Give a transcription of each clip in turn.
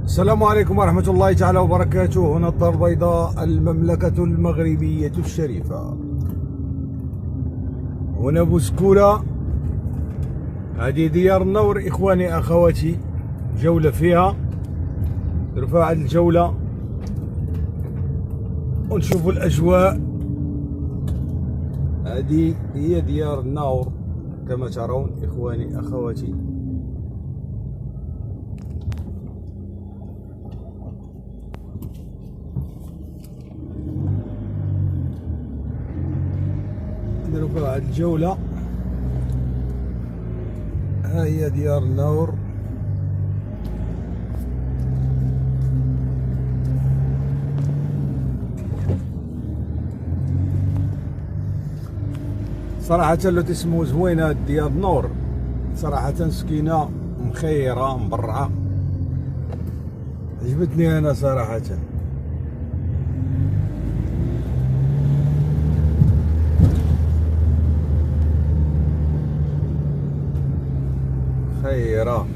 السلام عليكم ورحمة الله تعالى وبركاته. هنا الدار البيضاء، المملكة المغربية الشريفة. هنا بوسكولة، هذه ديار النور إخواني أخواتي. جولة فيها، نرفع الجولة ونشوفوا الأجواء. هذه هي ديار النور كما ترون إخواني أخواتي. نرفع الجولة. ها هي ديار النور. صراحة لو تسمو زوينة ديار النور، صراحة سكينة مخيرة مبرعة، عجبتني أنا صراحة. خيرة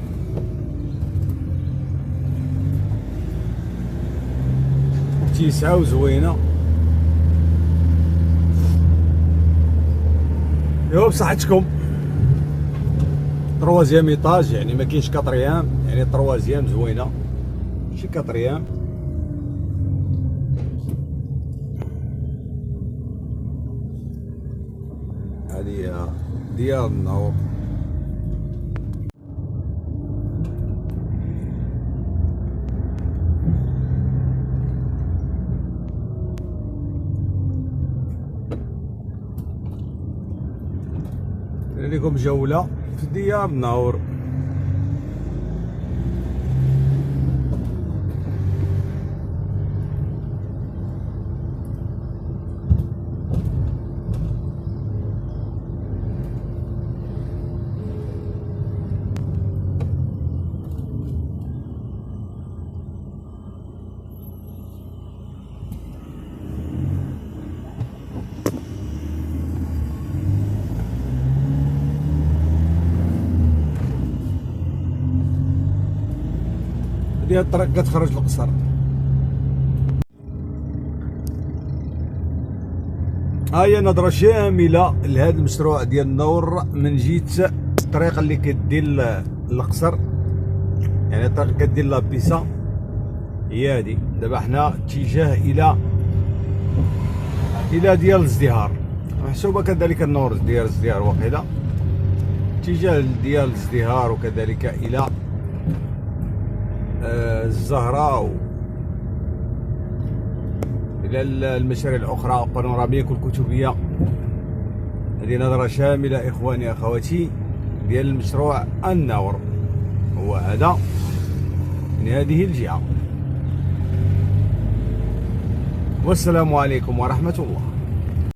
تيسعة وزوينة. يو بصحتكم. تروازيام ايطاج، يعني ما كاينش كاتريام، يعني تروازيام زوينة ماشي كاتريام. هذه ديار النور. لكم جولة في ديار النور. هذه الطريق كتخرج للقصر. ها هي نظرة شاملة لهذا المشروع ديال النور من جهة الطريق اللي كدير للقصر، يعني الطريق اللي كدير لابيسا هي هذه. دابا حنا اتجاه الى ديال الازدهار، محسوبة كذلك النور ديال الازدهار واقيلا، اتجاه ديال الازدهار وكذلك الى الزهراء إلى المشاريع الأخرى بانوراميك والكتبية. هذه نظرة شاملة إخواني أخواتي ديال المشروع النور، هو هذا من هذه الجهة. والسلام عليكم ورحمة الله.